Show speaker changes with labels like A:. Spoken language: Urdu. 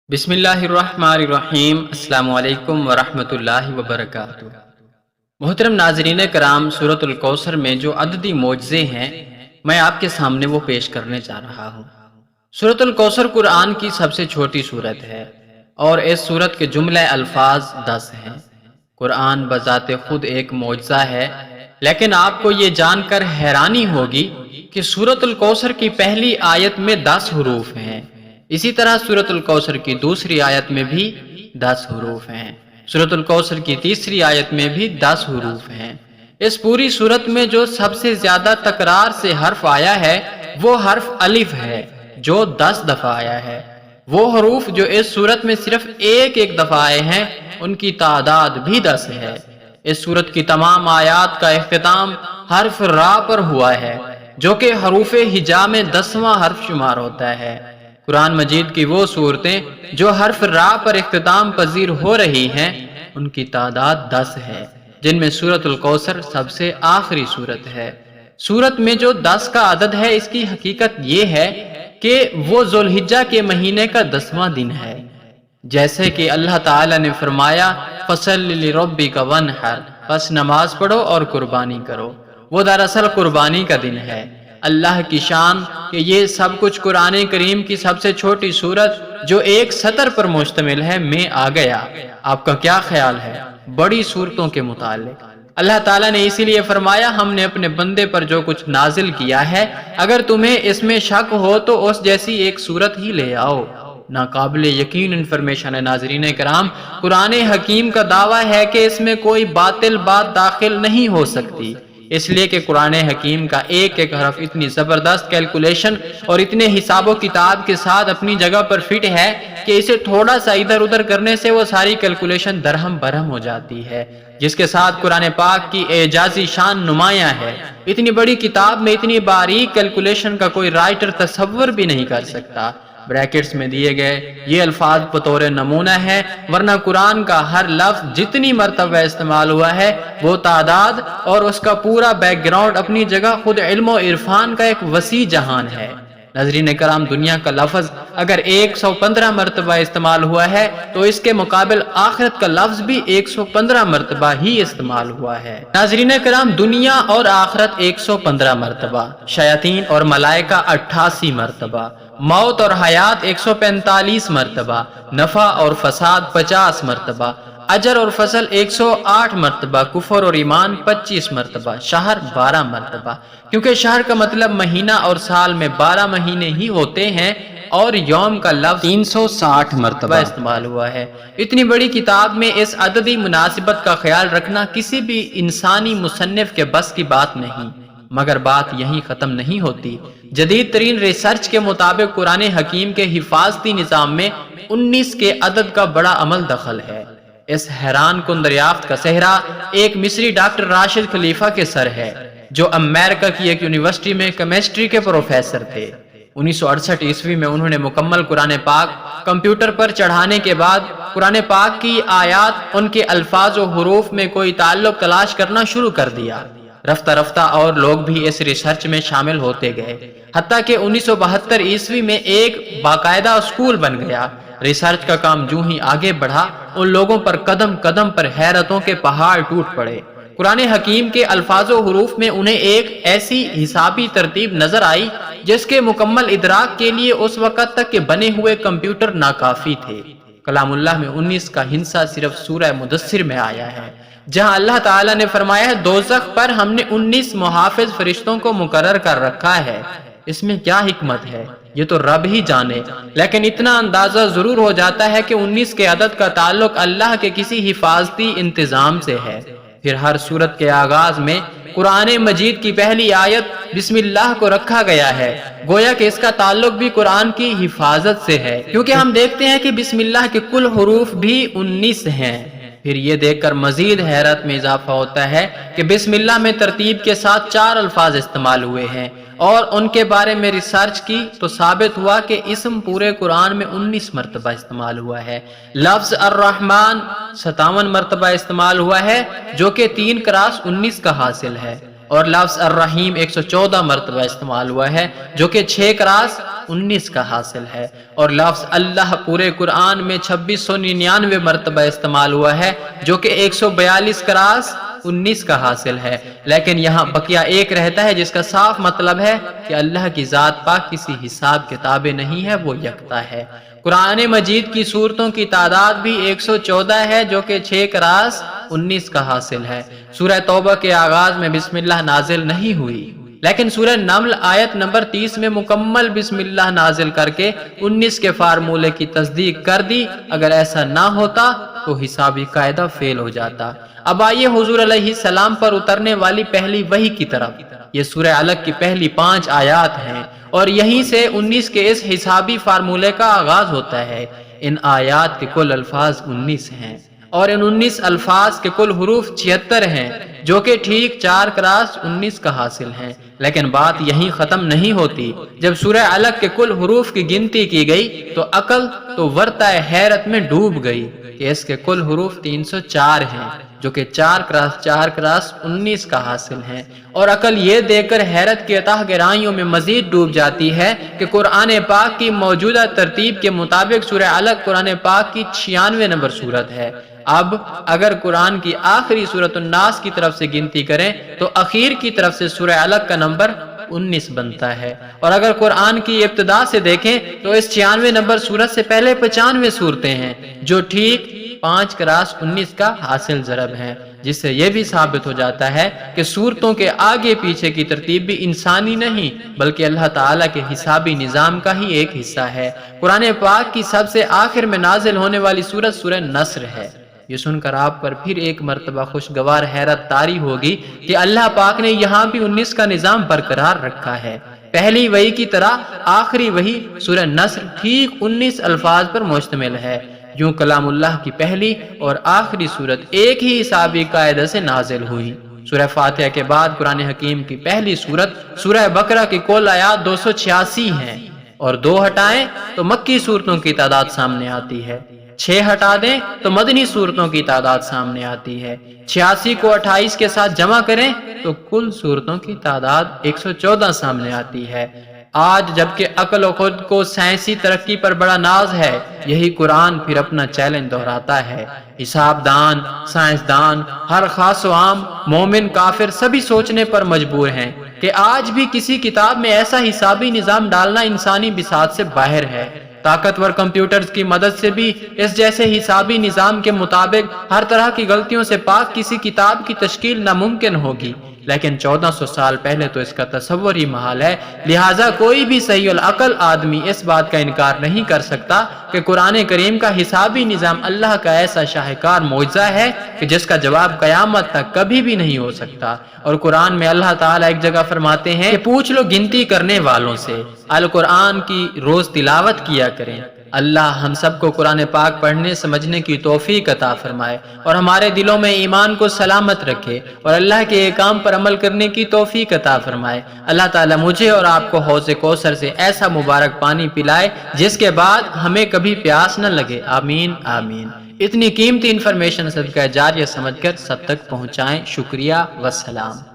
A: بسم اللہ الرحمن الرحیم۔ السلام علیکم ورحمۃ اللہ وبرکاتہ۔ محترم ناظرین کرام، سورۃ الکوثر میں جو عددی معجزے ہیں میں آپ کے سامنے وہ پیش کرنے جا رہا ہوں۔ سورۃ الکوثر قرآن کی سب سے چھوٹی سورت ہے اور اس سورت کے جملہ الفاظ 10 ہیں۔ قرآن بذات خود ایک معجزہ ہے، لیکن آپ کو یہ جان کر حیرانی ہوگی کہ سورۃ الکوثر کی پہلی آیت میں 10 حروف ہیں۔ اسی طرح سورۃ الکوثر کی دوسری آیت میں بھی 10 حروف ہیں۔ سورۃ الکوثر کی تیسری آیت میں بھی 10 حروف ہیں۔ اس پوری سورت میں جو سب سے زیادہ تکرار سے حرف آیا ہے وہ حرف الف ہے، جو 10 دفعہ آیا ہے۔ وہ حروف جو اس سورت میں صرف ایک دفعہ آئے ہیں ان کی تعداد بھی 10 ہے۔ اس سورت کی تمام آیات کا اختتام حرف را پر ہوا ہے، جو کہ حروف ہجا میں 10واں حرف شمار ہوتا ہے۔ قرآن مجید کی وہ صورتیں جو حرف را پر اختتام پذیر ہو رہی ہیں ان کی تعداد 10 ہے، جن میں سورۃ الکوثر سب سے آخری سورت ہے۔ سورت میں جو 10 کا عدد ہے، اس کی حقیقت یہ ہے کہ وہ ذوالحجہ کے مہینے کا 10واں دن ہے، جیسے کہ اللہ تعالی نے فرمایا فَصَلِّ لِرَبِّكَ وَانْحَرْ، بس نماز پڑھو اور قربانی کرو۔ وہ دراصل قربانی کا دن ہے۔ اللہ کی شان کہ یہ سب کچھ قرآن کریم کی سب سے چھوٹی سورت جو ایک سطر پر مشتمل ہے میں آ گیا۔ آپ کا کیا خیال ہے بڑی سورتوں کے متعلق؟ اللہ تعالیٰ نے اسی لیے فرمایا ہم نے اپنے بندے پر جو کچھ نازل کیا ہے اگر تمہیں اس میں شک ہو تو اس جیسی ایک سورت ہی لے آؤ۔ ناقابل یقین انفارمیشن ہے ناظرین کرام، قرآن حکیم کا دعویٰ ہے کہ اس میں کوئی باطل بات داخل نہیں ہو سکتی، اس لیے کہ قرآن حکیم کا ایک حرف اتنی زبردست کیلکولیشن اور اتنے حساب و کتاب کے ساتھ اپنی جگہ پر فٹ ہے کہ اسے تھوڑا سا ادھر ادھر کرنے سے وہ ساری کیلکولیشن درہم برہم ہو جاتی ہے، جس کے ساتھ قرآن پاک کی اعجازی شان نمایاں ہے۔ اتنی بڑی کتاب میں اتنی باریک کیلکولیشن کا کوئی رائٹر تصور بھی نہیں کر سکتا۔ بریکٹس میں دیے گئے یہ الفاظ بطور نمونہ ہے، ورنہ قرآن کا ہر لفظ جتنی مرتبہ استعمال ہوا ہے وہ تعداد اور اس کا پورا بیک گراؤنڈ اپنی جگہ خود علم و عرفان کا ایک وسیع جہان ہے۔ ناظرین کرام، دنیا کا لفظ اگر 115 مرتبہ استعمال ہوا ہے تو اس کے مقابل آخرت کا لفظ بھی 115 مرتبہ ہی استعمال ہوا ہے۔ ناظرین کرام، دنیا اور آخرت 115 مرتبہ، شیاطین اور ملائکہ 88 مرتبہ، موت اور حیات 145 مرتبہ، نفع اور فساد 50 مرتبہ، اجر اور فصل 108 مرتبہ، کفر اور ایمان 25 مرتبہ، شہر 12 مرتبہ، کیونکہ شہر کا مطلب مہینہ اور سال میں 12 مہینے ہی ہوتے ہیں، اور یوم کا لفظ 360 مرتبہ استعمال ہوا ہے۔ اتنی بڑی کتاب میں اس عددی مناسبت کا خیال رکھنا کسی بھی انسانی مصنف کے بس کی بات نہیں، مگر بات یہیں ختم نہیں ہوتی۔ جدید ترین ریسرچ کے مطابق قرآن حکیم کے حفاظتی نظام میں 19 کے عدد کا بڑا عمل دخل ہے۔ اس حیران کن دریافت کا صحرا ایک مصری ڈاکٹر راشد خلیفہ کے سر ہے، جو امریکہ کی ایک یونیورسٹی میں کیمسٹری کے پروفیسر تھے۔ 1968 عیسوی میں انہوں نے مکمل قرآن پاک کمپیوٹر پر چڑھانے کے بعد قرآن پاک کی آیات، ان کے الفاظ و حروف میں کوئی تعلق تلاش کرنا شروع کر دیا۔ رفتہ رفتہ اور لوگ بھی اس ریسرچ میں شامل ہوتے گئے، حتیٰ کہ 1972 عیسوی میں ایک باقاعدہ اسکول بن گیا۔ ریسرچ کا کام جو ہی آگے بڑھا، ان لوگوں پر قدم قدم پر حیرتوں کے پہاڑ ٹوٹ پڑے۔ قرآن حکیم کے الفاظ و حروف میں انہیں ایک ایسی حسابی ترتیب نظر آئی جس کے مکمل ادراک کے لیے اس وقت تک کے بنے ہوئے کمپیوٹر ناکافی تھے۔ کلام اللہ میں 19 کا ہنسا صرف سورہ مدثر میں آیا ہے، جہاں اللہ تعالیٰ نے فرمایا ہے دوزخ پر ہم نے 19 محافظ فرشتوں کو مقرر کر رکھا ہے۔ اس میں کیا حکمت ہے یہ تو رب ہی جانے، لیکن اتنا اندازہ ضرور ہو جاتا ہے کہ 19 کے عدد کا تعلق اللہ کے کسی حفاظتی انتظام سے ہے۔ پھر ہر سورت کے آغاز میں قرآن مجید کی پہلی آیت بسم اللہ کو رکھا گیا ہے، گویا کہ اس کا تعلق بھی قرآن کی حفاظت سے ہے، کیونکہ ہم دیکھتے ہیں کہ بسم اللہ کے کل حروف بھی 19 ہیں۔ پھر یہ دیکھ کر مزید حیرت میں اضافہ ہوتا ہے کہ بسم اللہ میں ترتیب کے ساتھ 4 الفاظ استعمال ہوئے ہیں، اور ان کے بارے میں ریسرچ کی تو ثابت ہوا کہ اسم پورے قرآن میں 19 مرتبہ استعمال ہوا ہے۔ لفظ الرحمن 57 مرتبہ استعمال ہوا ہے، جو کہ 3 × 19 کا حاصل ہے۔ اور لفظ الرحیم 114 مرتبہ استعمال ہوا ہے جو کہ 6 کراس 19 کا حاصل ہے، اور لفظ اللہ پورے قرآن میں 2699 مرتبہ استعمال ہوا ہے جو کہ 142 کراس 19 کا حاصل ہے، لیکن یہاں بقیہ ایک رہتا ہے جس کا صاف مطلب ہے کہ اللہ کی ذات پاک کسی حساب کتاب نہیں ہے، وہ یکتا ہے۔ قرآن مجید کی سورتوں کی تعداد بھی 114 ہے جو کہ 6 کراس 19 کا حاصل ہے۔ سورہ توبہ کے آغاز میں بسم اللہ نازل نہیں ہوئی، لیکن سورہ نمل آیت نمبر 30 میں مکمل بسم اللہ نازل کر کے 19 کے فارمولے کی تصدیق کر دی۔ اگر ایسا نہ ہوتا تو حسابی قاعدہ فیل ہو جاتا۔ اب آئیے حضور علیہ السلام پر اترنے والی پہلی وحی کی طرف۔ یہ سورہ علق کی پہلی 5 آیات ہیں اور یہیں سے 19 کے اس حسابی فارمولے کا آغاز ہوتا ہے۔ ان آیات کے کل الفاظ 19 ہیں اور ان 19 الفاظ کے کل حروف 76 ہیں جو کہ ٹھیک 4 کراس 19 کا حاصل ہیں۔ لیکن بات یہیں ختم نہیں ہوتی۔ جب سورہ علق کے کل حروف کی گنتی کی گئی تو عقل تو ورطہ حیرت میں ڈوب گئی کہ اس کے کل حروف 304 ہیں جو کہ 4 کراس 19 کا حاصل ہیں، اور عقل یہ دیکھ کر حیرت کی اتاہ گہرائیوں میں مزید ڈوب جاتی ہے کہ قرآن پاک کی موجودہ ترتیب کے مطابق سورہ علق قرآن پاک کی 96 نمبر سورت ہے۔ اب اگر قرآن کی آخری سورۃ الناس کی طرف سے گنتی کریں تو اخیر کی طرف سے سورہ علق کا نمبر 19 بنتا ہے، اور اگر قرآن کی ابتدا سے دیکھیں تو اس 96 نمبر سورت سے پہلے 95 سورتیں ہیں جو ٹھیک 5 کراس 19 کا حاصل ضرب ہیں، جس سے یہ بھی ثابت ہو جاتا ہے کہ سورتوں کے آگے پیچھے کی ترتیب بھی انسانی نہیں بلکہ اللہ تعالیٰ کے حسابی نظام کا ہی ایک حصہ ہے۔ قرآن پاک کی سب سے آخر میں نازل ہونے والی سورت سورہ نصر ہے۔ یہ سن کر آپ پر پھر ایک مرتبہ خوشگوار حیرت طاری ہوگی کہ اللہ پاک نے یہاں بھی 19 کا نظام برقرار رکھا ہے۔ پہلی وحی کی طرح آخری وحی سورہ نصر ٹھیک 19 الفاظ پر مشتمل ہے۔ یوں کلام اللہ کی پہلی اور آخری سورت ایک ہی حسابی قاعدہ سے نازل ہوئی۔ سورہ فاتحہ کے بعد قرآن حکیم کی پہلی سورت سورہ بقرہ کی کل آیات 286 ہیں، اور 2 ہٹائیں تو مکی صورتوں کی تعداد سامنے آتی ہے، 6 ہٹا دیں تو مدنی صورتوں کی تعداد سامنے آتی ہے، 86 کو 28 کے ساتھ جمع کریں تو کل صورتوں کی تعداد 114 سامنے آتی ہے۔ آج جبکہ عقل و خود کو سائنسی ترقی پر بڑا ناز ہے، یہی قرآن پھر اپنا چیلنج دہراتا ہے۔ حساب دان، سائنسدان، ہر خاص و عام، مومن کافر سبھی سوچنے پر مجبور ہیں کہ آج بھی کسی کتاب میں ایسا حسابی نظام ڈالنا انسانی بساط سے باہر ہے۔ طاقتور کمپیوٹرز کی مدد سے بھی اس جیسے حسابی نظام کے مطابق ہر طرح کی غلطیوں سے پاک کسی کتاب کی تشکیل ناممکن ہوگی، لیکن 1400 سال پہلے تو اس کا تصور ہی محال ہے۔ لہٰذا کوئی بھی صحیح العقل آدمی اس بات کا انکار نہیں کر سکتا کہ قرآن کریم کا حسابی نظام اللہ کا ایسا شاہکار معجزہ ہے کہ جس کا جواب قیامت تک کبھی بھی نہیں ہو سکتا۔ اور قرآن میں اللہ تعالیٰ ایک جگہ فرماتے ہیں کہ پوچھ لو گنتی کرنے والوں سے، القرآن کی روز تلاوت کیا کریں۔ اللہ ہم سب کو قرآن پاک پڑھنے سمجھنے کی توفیق عطا فرمائے اور ہمارے دلوں میں ایمان کو سلامت رکھے اور اللہ کے احکام پر عمل کرنے کی توفیق عطا فرمائے۔ اللہ تعالیٰ مجھے اور آپ کو حوض کوثر سے ایسا مبارک پانی پلائے جس کے بعد ہمیں کبھی پیاس نہ لگے، آمین آمین۔ اتنی قیمتی انفارمیشن صدقہ جاریہ سمجھ کر سب تک پہنچائیں۔ شکریہ، والسلام۔